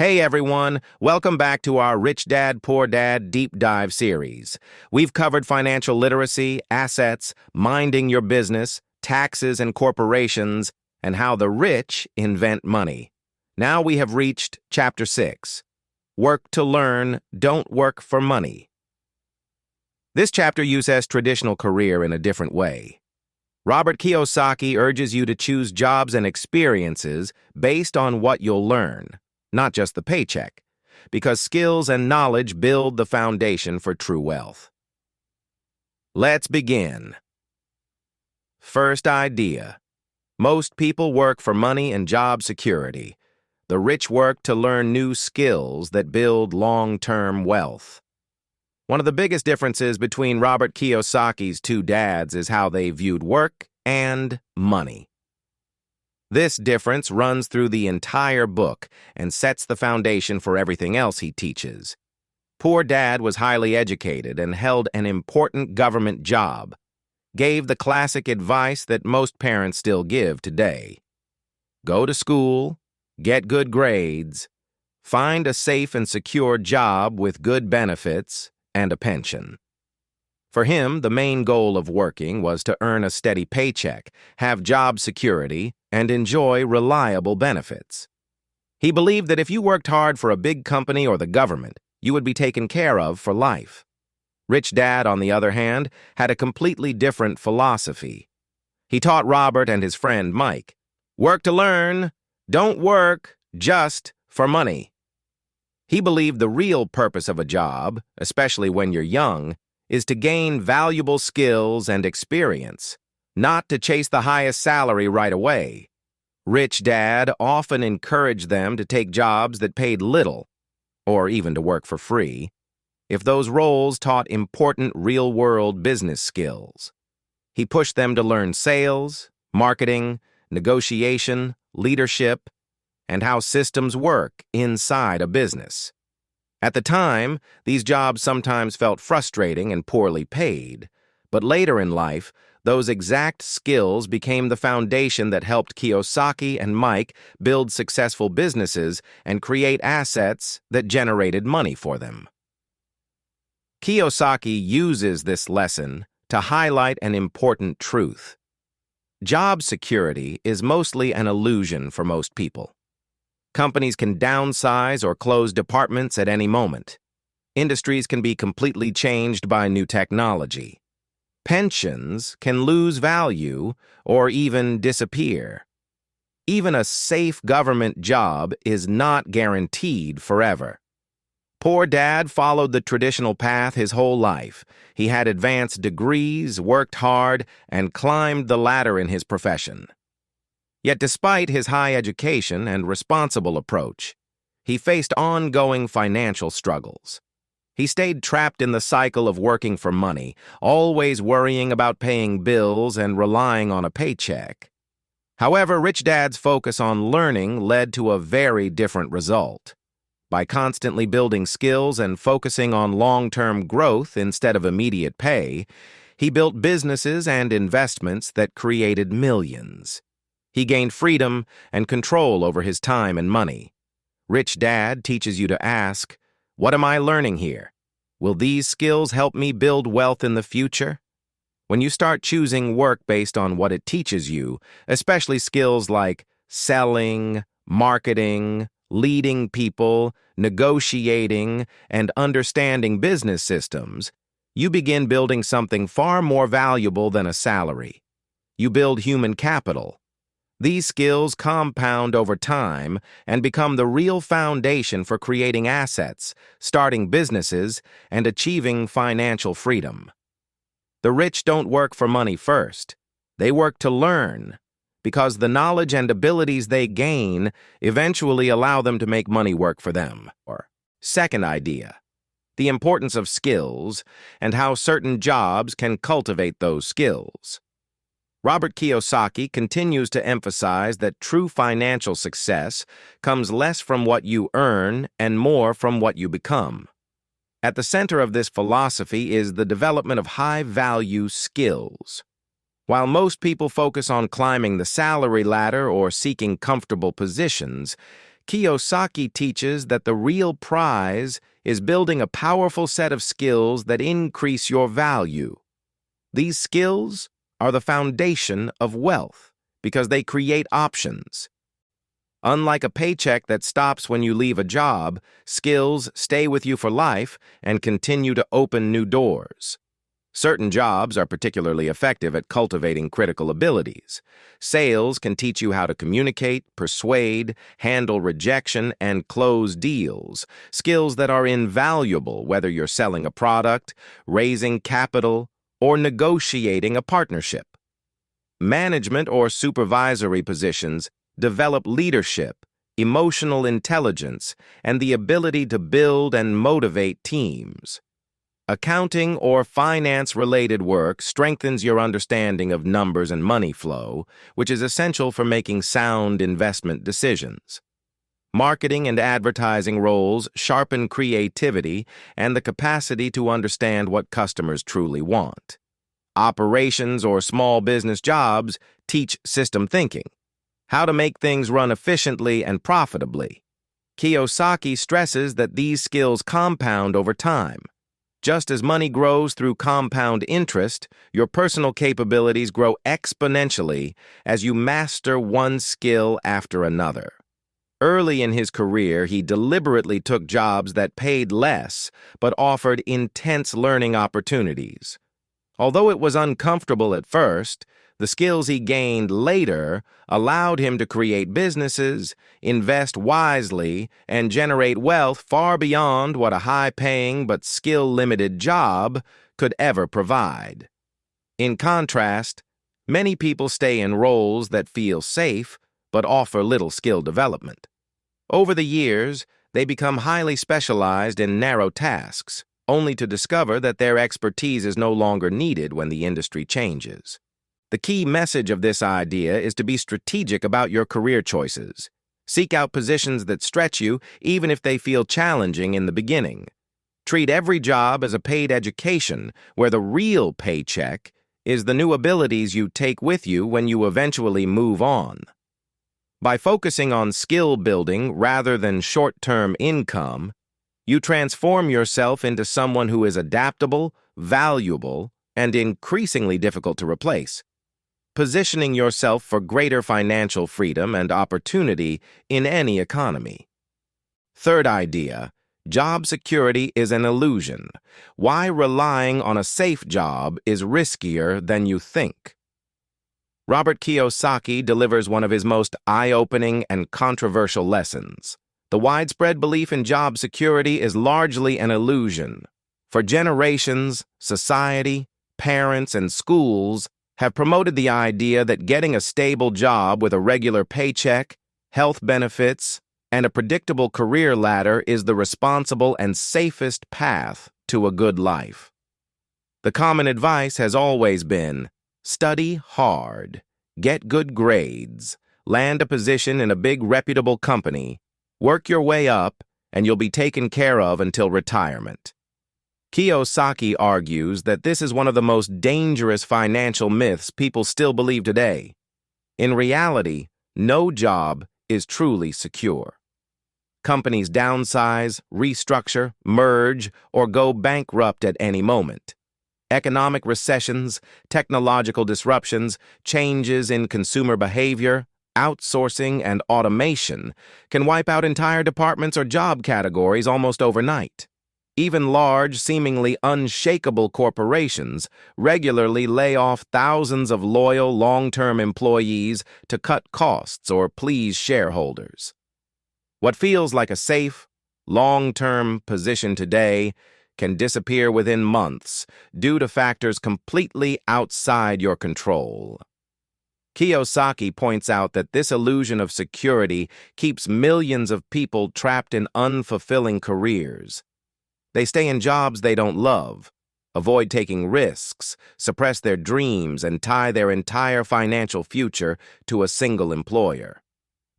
Hey everyone, welcome back to our Rich Dad, Poor Dad Deep Dive series. We've covered financial literacy, assets, minding your business, taxes and corporations, and how the rich invent money. Now we have reached Chapter 6, Work to Learn, Don't Work for Money. This chapter uses traditional career in a different way. Robert Kiyosaki urges you to choose jobs and experiences based on what you'll learn, not just the paycheck, because skills and knowledge build the foundation for true wealth. Let's begin. First idea. Most people work for money and job security. The rich work to learn new skills that build long-term wealth. One of the biggest differences between Robert Kiyosaki's two dads is how they viewed work and money. This difference runs through the entire book and sets the foundation for everything else he teaches. Poor Dad was highly educated and held an important government job, gave the classic advice that most parents still give today. Go to school, get good grades, find a safe and secure job with good benefits and a pension. For him, the main goal of working was to earn a steady paycheck, have job security, and enjoy reliable benefits. He believed that if you worked hard for a big company or the government, you would be taken care of for life. Rich Dad, on the other hand, had a completely different philosophy. He taught Robert and his friend Mike, "Work to learn, don't work just for money." He believed the real purpose of a job, especially when you're young, is to gain valuable skills and experience, not to chase the highest salary right away. Rich Dad often encouraged them to take jobs that paid little, or even to work for free, if those roles taught important real-world business skills. He pushed them to learn sales, marketing, negotiation, leadership, and how systems work inside a business. At the time, these jobs sometimes felt frustrating and poorly paid, but later in life, those exact skills became the foundation that helped Kiyosaki and Mike build successful businesses and create assets that generated money for them. Kiyosaki uses this lesson to highlight an important truth. Job security is mostly an illusion for most people. Companies can downsize or close departments at any moment. Industries can be completely changed by new technology. Pensions can lose value or even disappear. Even a safe government job is not guaranteed forever. Poor Dad followed the traditional path his whole life. He had advanced degrees, worked hard, and climbed the ladder in his profession. Yet despite his high education and responsible approach, he faced ongoing financial struggles. He stayed trapped in the cycle of working for money, always worrying about paying bills and relying on a paycheck. However, Rich Dad's focus on learning led to a very different result. By constantly building skills and focusing on long-term growth instead of immediate pay, he built businesses and investments that created millions. He gained freedom and control over his time and money. Rich Dad teaches you to ask, what am I learning here? Will these skills help me build wealth in the future? When you start choosing work based on what it teaches you, especially skills like selling, marketing, leading people, negotiating, and understanding business systems, you begin building something far more valuable than a salary. You build human capital. These skills compound over time and become the real foundation for creating assets, starting businesses, and achieving financial freedom. The rich don't work for money first. They work to learn, because the knowledge and abilities they gain eventually allow them to make money work for them. Second idea, the importance of skills and how certain jobs can cultivate those skills. Robert Kiyosaki continues to emphasize that true financial success comes less from what you earn and more from what you become. At the center of this philosophy is the development of high-value skills. While most people focus on climbing the salary ladder or seeking comfortable positions, Kiyosaki teaches that the real prize is building a powerful set of skills that increase your value. These skills are the foundation of wealth because they create options. Unlike a paycheck that stops when you leave a job, skills stay with you for life and continue to open new doors. Certain jobs are particularly effective at cultivating critical abilities. Sales can teach you how to communicate, persuade, handle rejection, and close deals, skills that are invaluable whether you're selling a product, raising capital, or negotiating a partnership. Management or supervisory positions develop leadership, emotional intelligence, and the ability to build and motivate teams. Accounting or finance-related work strengthens your understanding of numbers and money flow, which is essential for making sound investment decisions. Marketing and advertising roles sharpen creativity and the capacity to understand what customers truly want. Operations or small business jobs teach system thinking, how to make things run efficiently and profitably. Kiyosaki stresses that these skills compound over time. Just as money grows through compound interest, your personal capabilities grow exponentially as you master one skill after another. Early in his career, he deliberately took jobs that paid less but offered intense learning opportunities. Although it was uncomfortable at first, the skills he gained later allowed him to create businesses, invest wisely, and generate wealth far beyond what a high-paying but skill-limited job could ever provide. In contrast, many people stay in roles that feel safe but offer little skill development. Over the years, they become highly specialized in narrow tasks, only to discover that their expertise is no longer needed when the industry changes. The key message of this idea is to be strategic about your career choices. Seek out positions that stretch you, even if they feel challenging in the beginning. Treat every job as a paid education, where the real paycheck is the new abilities you take with you when you eventually move on. By focusing on skill building rather than short-term income, you transform yourself into someone who is adaptable, valuable, and increasingly difficult to replace, positioning yourself for greater financial freedom and opportunity in any economy. Third idea, job security is an illusion. Why relying on a safe job is riskier than you think. Robert Kiyosaki delivers one of his most eye-opening and controversial lessons. The widespread belief in job security is largely an illusion. For generations, society, parents, and schools have promoted the idea that getting a stable job with a regular paycheck, health benefits, and a predictable career ladder is the responsible and safest path to a good life. The common advice has always been, study hard, get good grades, land a position in a big reputable company, work your way up, and you'll be taken care of until retirement. Kiyosaki argues that this is one of the most dangerous financial myths people still believe today. In reality, no job is truly secure. Companies downsize, restructure, merge, or go bankrupt at any moment. Economic recessions, technological disruptions, changes in consumer behavior, outsourcing, and automation can wipe out entire departments or job categories almost overnight. Even large, seemingly unshakable corporations regularly lay off thousands of loyal, long-term employees to cut costs or please shareholders. What feels like a safe, long-term position today can disappear within months due to factors completely outside your control. Kiyosaki points out that this illusion of security keeps millions of people trapped in unfulfilling careers. They stay in jobs they don't love, avoid taking risks, suppress their dreams, and tie their entire financial future to a single employer.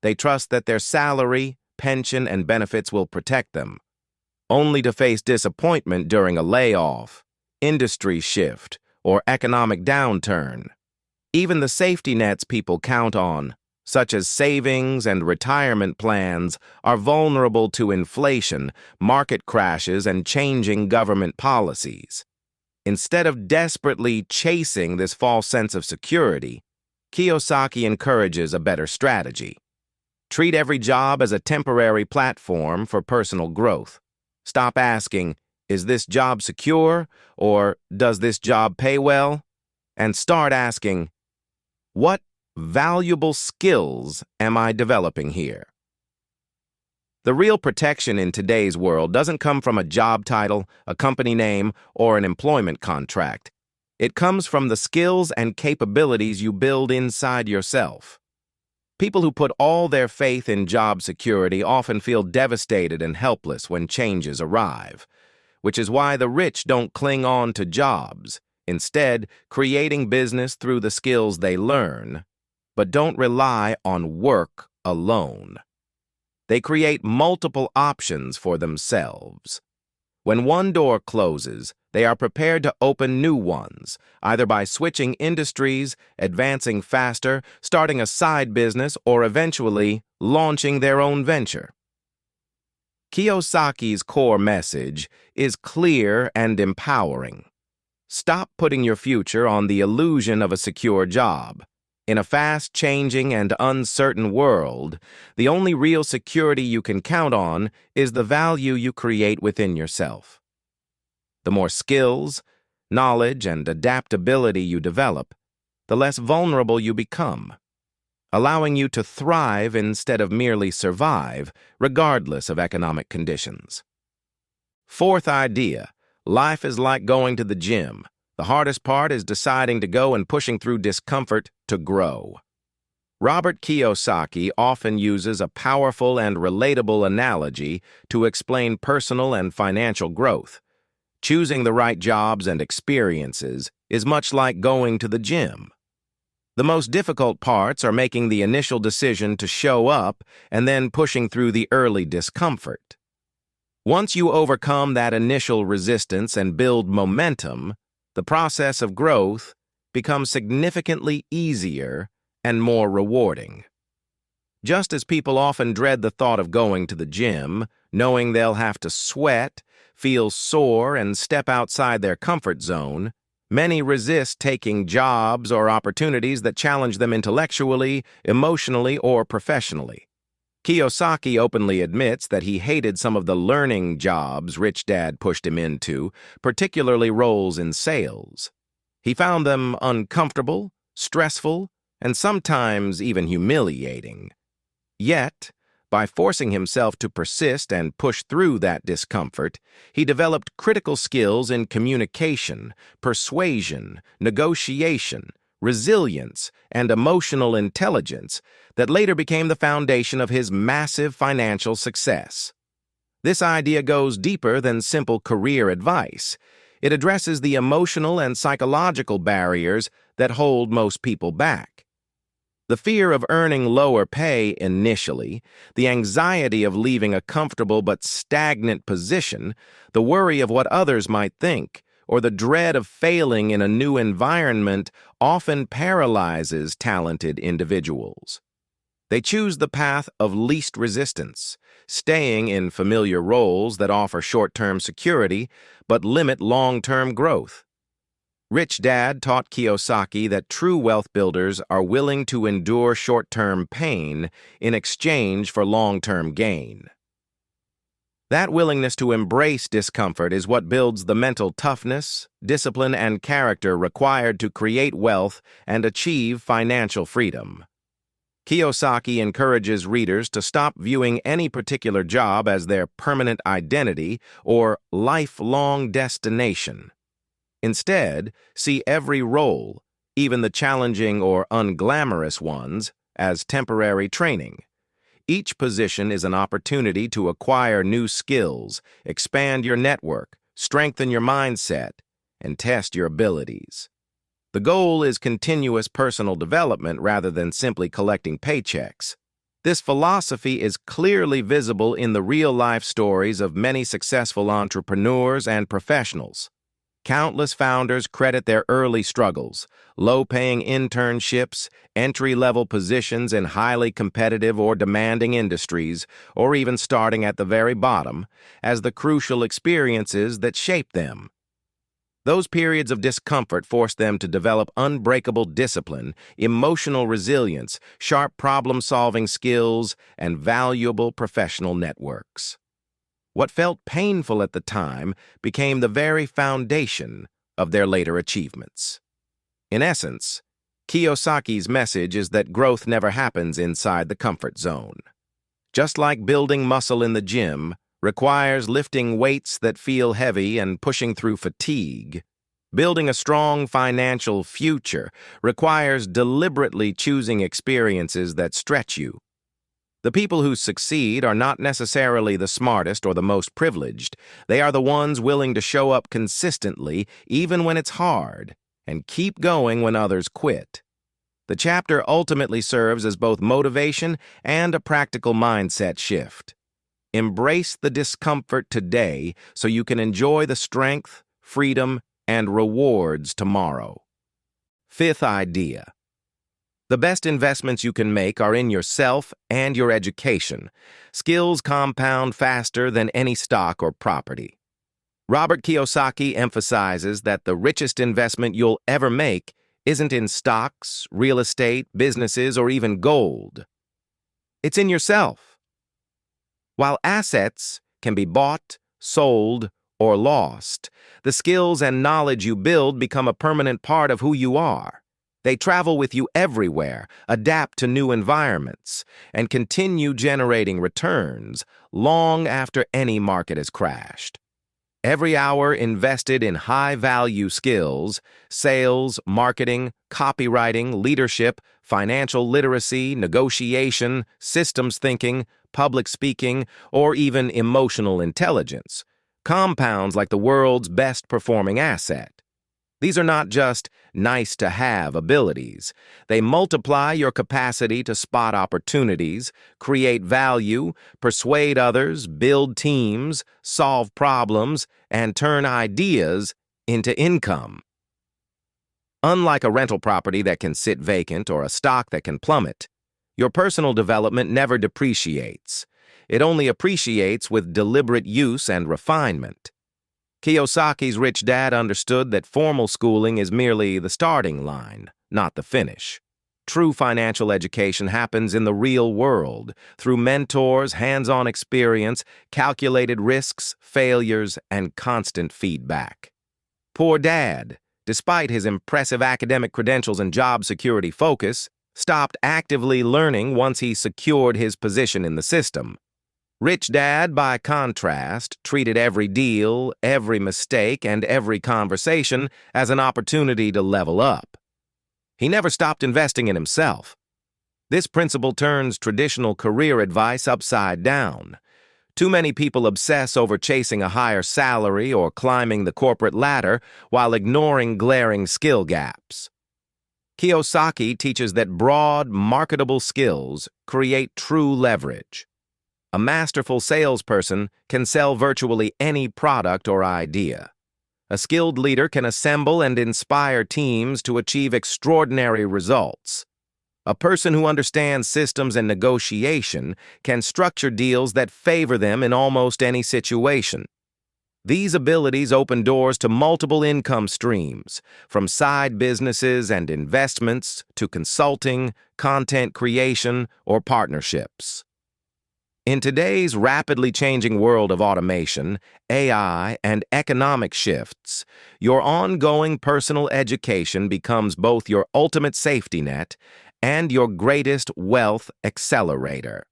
They trust that their salary, pension, and benefits will protect them, only to face disappointment during a layoff, industry shift, or economic downturn. Even the safety nets people count on, such as savings and retirement plans, are vulnerable to inflation, market crashes, and changing government policies. Instead of desperately chasing this false sense of security, Kiyosaki encourages a better strategy. Treat every job as a temporary platform for personal growth. Stop asking, "Is this job secure?" or "Does this job pay well?" and start asking, "What valuable skills am I developing here?" The real protection in today's world doesn't come from a job title, a company name, or an employment contract. It comes from the skills and capabilities you build inside yourself. People who put all their faith in job security often feel devastated and helpless when changes arrive, which is why the rich don't cling on to jobs, instead creating business through the skills they learn, but don't rely on work alone. They create multiple options for themselves. When one door closes, they are prepared to open new ones, either by switching industries, advancing faster, starting a side business, or eventually launching their own venture. Kiyosaki's core message is clear and empowering. Stop putting your future on the illusion of a secure job. In a fast-changing and uncertain world, the only real security you can count on is the value you create within yourself. The more skills, knowledge, and adaptability you develop, the less vulnerable you become, allowing you to thrive instead of merely survive, regardless of economic conditions. Fourth idea, life is like going to the gym. The hardest part is deciding to go and pushing through discomfort to grow. Robert Kiyosaki often uses a powerful and relatable analogy to explain personal and financial growth. Choosing the right jobs and experiences is much like going to the gym. The most difficult parts are making the initial decision to show up and then pushing through the early discomfort. Once you overcome that initial resistance and build momentum, the process of growth becomes significantly easier and more rewarding. Just as people often dread the thought of going to the gym, knowing they'll have to sweat, feel sore, and step outside their comfort zone, many resist taking jobs or opportunities that challenge them intellectually, emotionally, or professionally. Kiyosaki openly admits that he hated some of the learning jobs Rich Dad pushed him into, particularly roles in sales. He found them uncomfortable, stressful, and sometimes even humiliating. Yet, by forcing himself to persist and push through that discomfort, he developed critical skills in communication, persuasion, negotiation, resilience, and emotional intelligence that later became the foundation of his massive financial success. This idea goes deeper than simple career advice. It addresses the emotional and psychological barriers that hold most people back. The fear of earning lower pay initially, the anxiety of leaving a comfortable but stagnant position, the worry of what others might think, or the dread of failing in a new environment often paralyzes talented individuals. They choose the path of least resistance, staying in familiar roles that offer short-term security but limit long-term growth. Rich Dad taught Kiyosaki that true wealth builders are willing to endure short-term pain in exchange for long-term gain. That willingness to embrace discomfort is what builds the mental toughness, discipline, and character required to create wealth and achieve financial freedom. Kiyosaki encourages readers to stop viewing any particular job as their permanent identity or lifelong destination. Instead, see every role, even the challenging or unglamorous ones, as temporary training. Each position is an opportunity to acquire new skills, expand your network, strengthen your mindset, and test your abilities. The goal is continuous personal development rather than simply collecting paychecks. This philosophy is clearly visible in the real-life stories of many successful entrepreneurs and professionals. Countless founders credit their early struggles, low-paying internships, entry-level positions in highly competitive or demanding industries, or even starting at the very bottom, as the crucial experiences that shaped them. Those periods of discomfort forced them to develop unbreakable discipline, emotional resilience, sharp problem-solving skills, and valuable professional networks. What felt painful at the time became the very foundation of their later achievements. In essence, Kiyosaki's message is that growth never happens inside the comfort zone. Just like building muscle in the gym requires lifting weights that feel heavy and pushing through fatigue, building a strong financial future requires deliberately choosing experiences that stretch you. The people who succeed are not necessarily the smartest or the most privileged. They are the ones willing to show up consistently, even when it's hard, and keep going when others quit. The chapter ultimately serves as both motivation and a practical mindset shift. Embrace the discomfort today so you can enjoy the strength, freedom, and rewards tomorrow. Fifth idea. The best investments you can make are in yourself and your education. Skills compound faster than any stock or property. Robert Kiyosaki emphasizes that the richest investment you'll ever make isn't in stocks, real estate, businesses, or even gold. It's in yourself. While assets can be bought, sold, or lost, the skills and knowledge you build become a permanent part of who you are. They travel with you everywhere, adapt to new environments, and continue generating returns long after any market has crashed. Every hour invested in high-value skills, sales, marketing, copywriting, leadership, financial literacy, negotiation, systems thinking, public speaking, or even emotional intelligence, compounds like the world's best-performing asset. These are not just nice-to-have abilities. They multiply your capacity to spot opportunities, create value, persuade others, build teams, solve problems, and turn ideas into income. Unlike a rental property that can sit vacant or a stock that can plummet, your personal development never depreciates. It only appreciates with deliberate use and refinement. Kiyosaki's rich dad understood that formal schooling is merely the starting line, not the finish. True financial education happens in the real world, through mentors, hands-on experience, calculated risks, failures, and constant feedback. Poor Dad, despite his impressive academic credentials and job security focus, stopped actively learning once he secured his position in the system. Rich Dad, by contrast, treated every deal, every mistake, and every conversation as an opportunity to level up. He never stopped investing in himself. This principle turns traditional career advice upside down. Too many people obsess over chasing a higher salary or climbing the corporate ladder while ignoring glaring skill gaps. Kiyosaki teaches that broad, marketable skills create true leverage. A masterful salesperson can sell virtually any product or idea. A skilled leader can assemble and inspire teams to achieve extraordinary results. A person who understands systems and negotiation can structure deals that favor them in almost any situation. These abilities open doors to multiple income streams, from side businesses and investments to consulting, content creation, or partnerships. In today's rapidly changing world of automation, AI, and economic shifts, your ongoing personal education becomes both your ultimate safety net and your greatest wealth accelerator.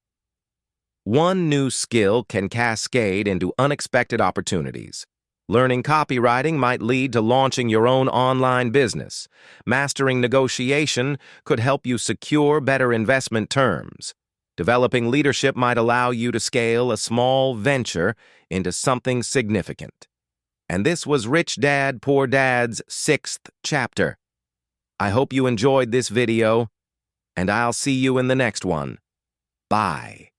One new skill can cascade into unexpected opportunities. Learning copywriting might lead to launching your own online business. Mastering negotiation could help you secure better investment terms. Developing leadership might allow you to scale a small venture into something significant. And this was Rich Dad, Poor Dad's 6th chapter. I hope you enjoyed this video, and I'll see you in the next one. Bye.